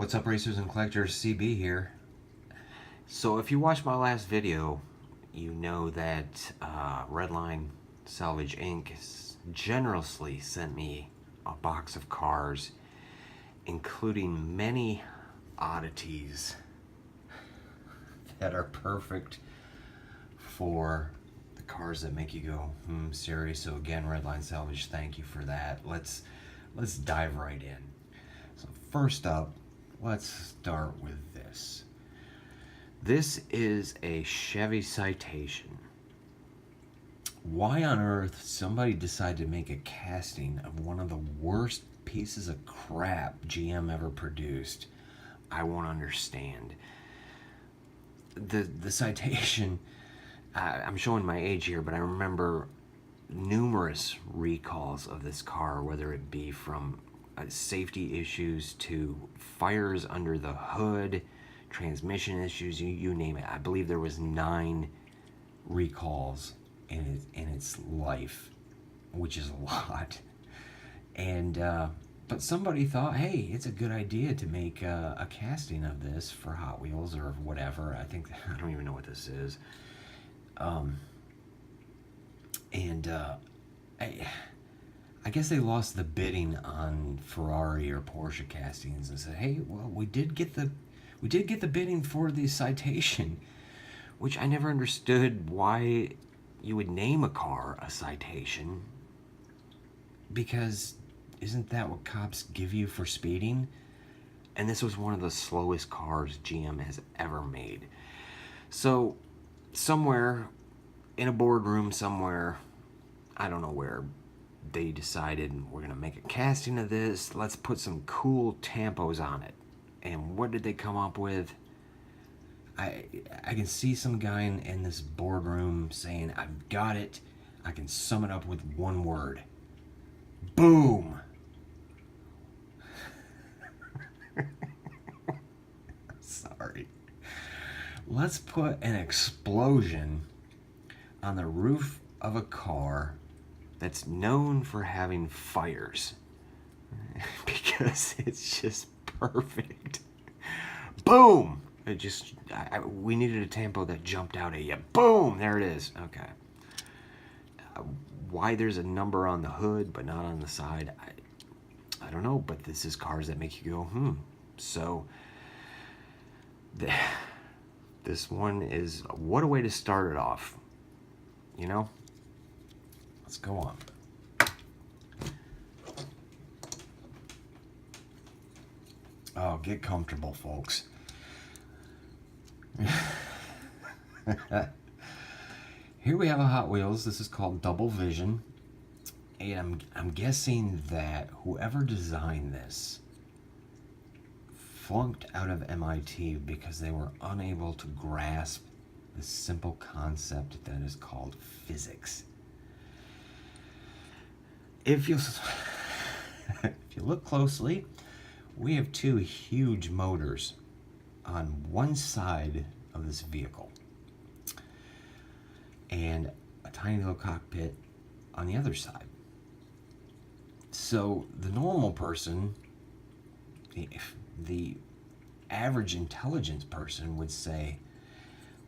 What's up, racers and collectors? CB here. So if you watched my last video, you know that Redline Salvage Inc. has generously sent me a box of cars, including many oddities that are perfect for the cars that make you go, serious. So again, Redline Salvage, thank you for that. Let's dive right in. So first up, let's start with this. This is a Chevy Citation. Why on earth somebody decided to make a casting of one of the worst pieces of crap GM ever produced, I won't understand. The Citation, I'm showing my age here, but I remember numerous recalls of this car, whether it be from safety issues to fires under the hood, transmission issues, you name it. I believe there was 9 recalls in its life, which is a lot. And but somebody thought, hey, it's a good idea to make a casting of this for Hot Wheels or whatever. I don't even know what this is. I guess they lost the bidding on Ferrari or Porsche castings and said, hey, well, we did get the bidding for the Citation, which I never understood why you would name a car a Citation, because isn't that what cops give you for speeding? And this was one of the slowest cars GM has ever made. So somewhere in a boardroom somewhere, I don't know where, they decided we're gonna make a casting of this. Let's put some cool tampos on it. And what did they come up with? I can see some guy in this boardroom saying, I've got it. I can sum it up with one word. Boom. Sorry. Let's put an explosion on the roof of a car that's known for having fires, because it's just perfect. Boom! It just, we needed a tempo that jumped out at you. Boom! There it is. Okay. Why there's a number on the hood but not on the side, I don't know, but this is cars that make you go, So, this one is, what a way to start it off, you know? Let's go on. Oh, get comfortable, folks. Here we have a Hot Wheels. This is called Double Vision. And I'm guessing that whoever designed this flunked out of MIT because they were unable to grasp the simple concept that is called physics. If you look closely, we have 2 huge motors on one side of this vehicle and a tiny little cockpit on the other side. So the normal person, the average intelligence person, would say,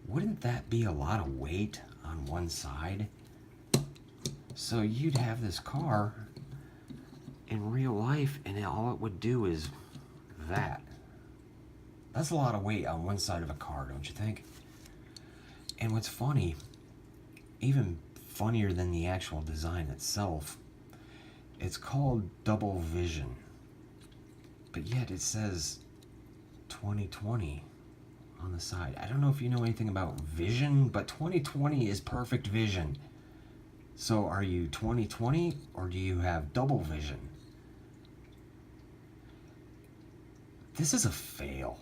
wouldn't that be a lot of weight on one side? So you'd have this car in real life and all it would do is that. That's a lot of weight on one side of a car, don't you think? And what's funny, even funnier than the actual design itself, it's called Double Vision, but yet it says 2020 on the side. I don't know if you know anything about vision, but 2020 is perfect vision. So are you 2020 or do you have double vision? This is a fail.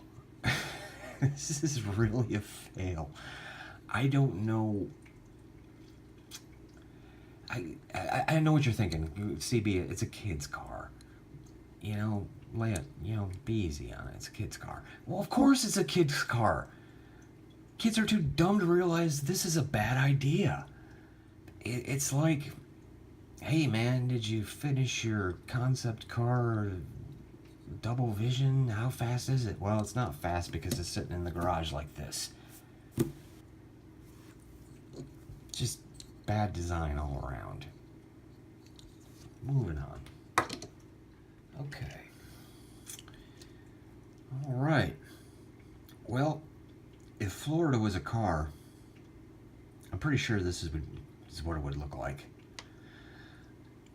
This is really a fail. I don't know. I know what you're thinking. CB, it's a kid's car. You know, be easy on it. It's a kid's car. Well, of course it's a kid's car. Kids are too dumb to realize this is a bad idea. It's like, hey man, did you finish your concept car double vision. How fast is it? Well, it's not fast because it's sitting in the garage like this. Just bad design all around. Moving on. Okay. All right. Well, if Florida was a car, I'm pretty sure this is what it would look like.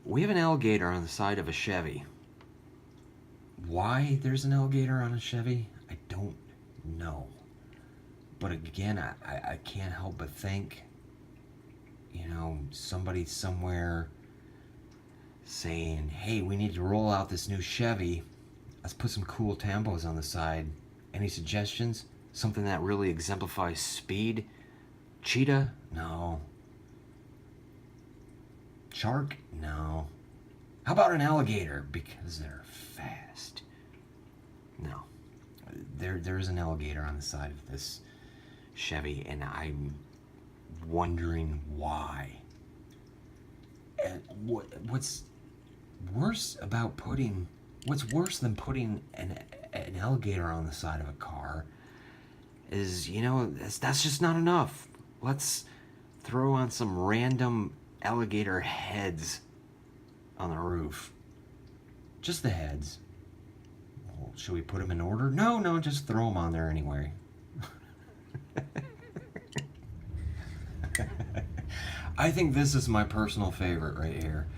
We have an alligator on the side of a Chevy. Why there's an alligator on a Chevy, I don't know. But again, I can't help but think, you know, somebody somewhere saying, hey, we need to roll out this new Chevy. Let's put some cool tampos on the side. Any suggestions? Something that really exemplifies speed? Cheetah? No. Shark? No. How about an alligator? Because they're fast. No. There is an alligator on the side of this Chevy, and I'm wondering why. And what's worse than putting an alligator on the side of a car is, you know, that's just not enough. Let's throw on some random alligator heads on the roof. Just the heads. Well, should we put them in order? No, just throw them on there anyway. I think this is my personal favorite right here.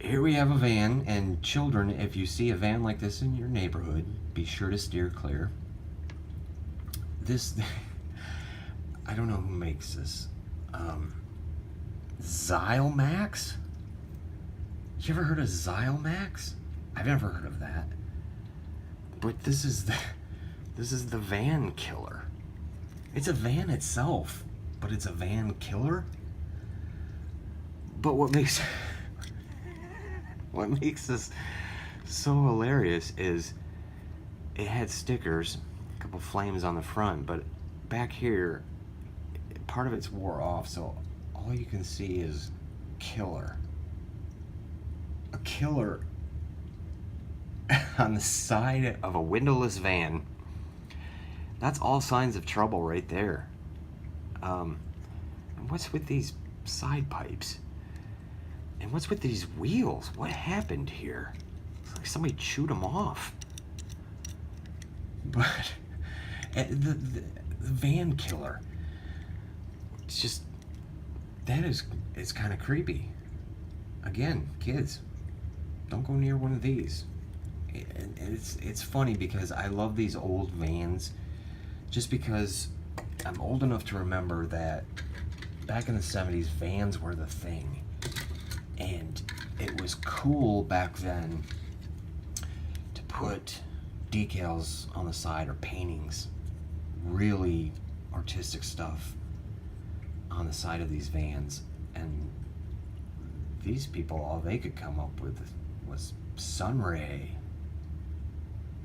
Here we have a van, and children, if you see a van like this in your neighborhood, be sure to steer clear. This, I don't know who makes this. Xylemax? You ever heard of Xylemax? I've never heard of that. But this is the van killer. It's a van itself, but it's a van killer. But what makes this so hilarious is it had stickers, a couple flames on the front, but back here, part of it's wore off, so all you can see is killer. A killer on the side of a windowless van. That's all signs of trouble right there. And what's with these side pipes? And what's with these wheels? What happened here? It's like somebody chewed them off. But the van killer, it's just, it's kind of creepy. Again, kids, don't go near one of these. And it's funny because I love these old vans just because I'm old enough to remember that back in the 70s, vans were the thing. And it was cool back then to put decals on the side or paintings, really artistic stuff on the side of these vans. And these people, all they could come up with was Sunray.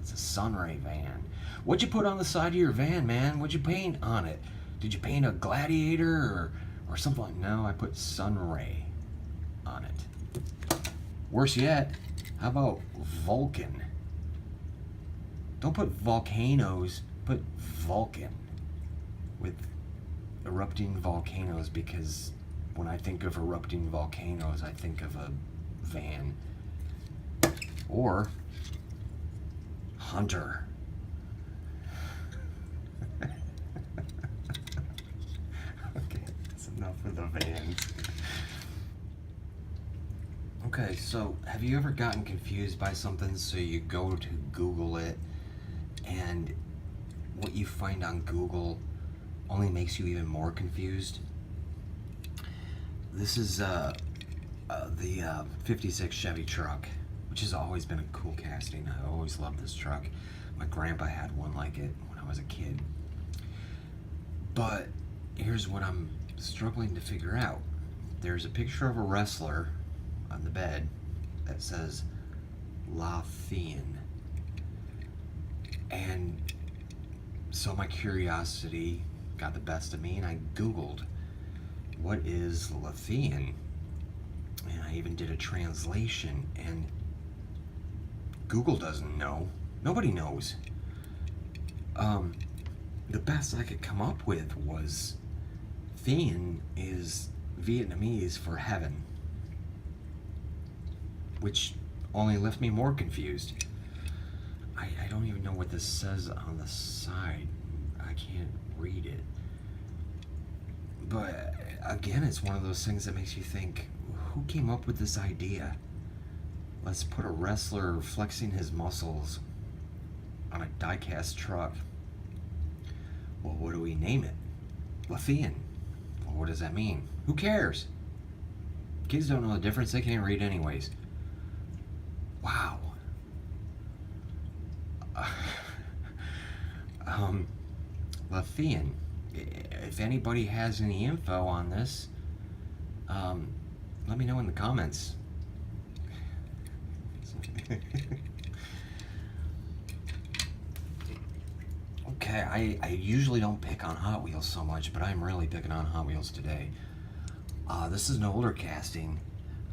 It's a Sunray van. What'd you put on the side of your van, man? What'd you paint on it? Did you paint a Gladiator or something like? No, I put Sunray on it. Worse yet, how about Vulcan? Don't put volcanoes, put Vulcan with erupting volcanoes, because when I think of erupting volcanoes, I think of a van. Or Hunter. Okay, that's enough of the vans. Okay, so have you ever gotten confused by something, so you go to Google it, and what you find on Google only makes you even more confused? This is the 56 Chevy Truck, which has always been a cool casting. I always loved this truck. My grandpa had one like it when I was a kid. But here's what I'm struggling to figure out. There's a picture of a wrestler on the bed that says Lothian. And so my curiosity got the best of me, and I Googled, what is Lothian? man. I even did a translation, and Google doesn't know. Nobody knows. The best I could come up with was Thien is Vietnamese for heaven, which only left me more confused. I don't even know what this says on the side. I can't read it. But again, it's one of those things that makes you think, who came up with this idea? Let's put a wrestler flexing his muscles on a die-cast truck. Well, what do we name it? Thien. Well, what does that mean? Who cares? Kids don't know the difference. They can't read anyways. Wow. Thien. If anybody has any info on this, let me know in the comments. Okay, I usually don't pick on Hot Wheels so much, but I'm really picking on Hot Wheels today. This is an older casting.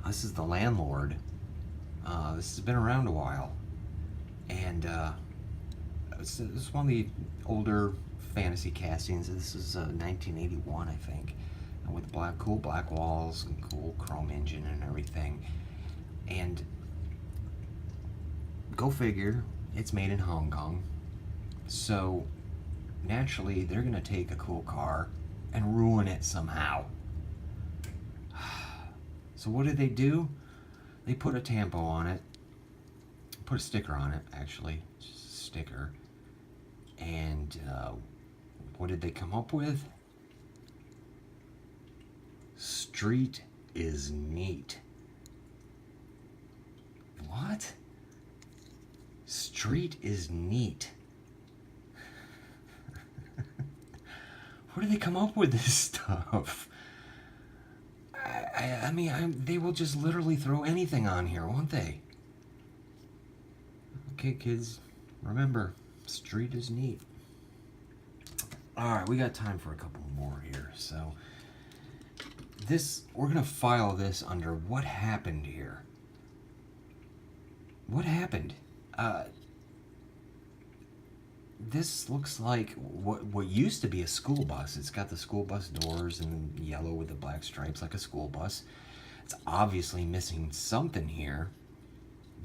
This is the Landlord. This has been around a while. And this is one of the older fantasy castings. This is 1981, I think, with cool black walls and cool chrome engine and everything. And go figure, it's made in Hong Kong, so naturally they're gonna take a cool car and ruin it somehow. So what did they do? They put a tampo on it, put a sticker on it, actually, just a sticker. And what did they come up with? Street is neat. What? Street is neat. Where do they come up with this stuff? I mean, they will just literally throw anything on here, won't they? Okay, kids, remember, street is neat. Alright, we got time for a couple more here. So, we're going to file this under what happened here. What happened? This looks like what used to be a school bus. It's got the school bus doors in yellow with the black stripes like a school bus. It's obviously missing something here.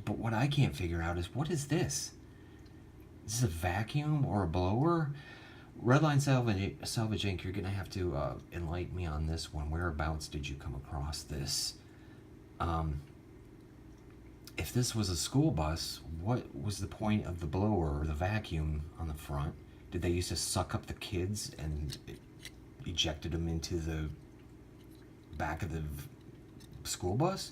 But what I can't figure out is, what is this? Is this a vacuum or a blower? Redline Salvage Inc., you're going to have to enlighten me on this one. Whereabouts did you come across this? If this was a school bus, what was the point of the blower or the vacuum on the front? Did they used to suck up the kids and ejected them into the back of the school bus?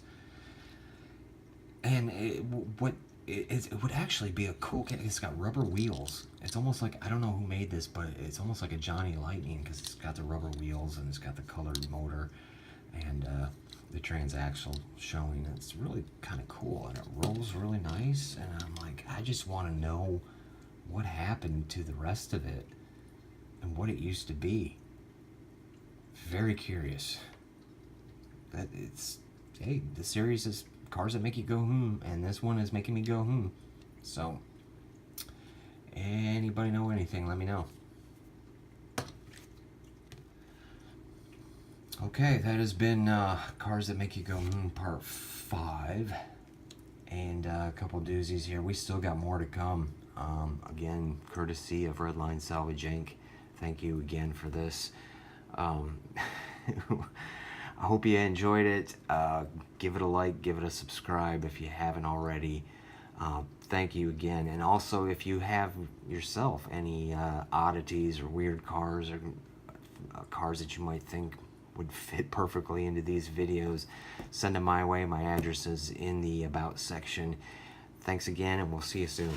And it would actually be a cool kit. It's got rubber wheels. It's almost like, I don't know who made this, but it's almost like a Johnny Lightning, because it's got the rubber wheels and it's got the colored motor and the transaxle showing. It's really kind of cool, and it rolls really nice. And I'm like, I just want to know what happened to the rest of it and what it used to be. Very curious. That it's, hey, the series is cars that make you go and this one is making me go So, anybody know anything, let me know. Okay, that has been Cars That Make You Go Part 5. And a couple doozies here. We still got more to come. Again, courtesy of Redline Salvage Inc. Thank you again for this. I hope you enjoyed it. Give it a like, give it a subscribe if you haven't already. Thank you again. And also, if you have yourself any oddities or weird cars or cars that you might think would fit perfectly into these videos, send them my way. My address is in the About section. Thanks again, and we'll see you soon.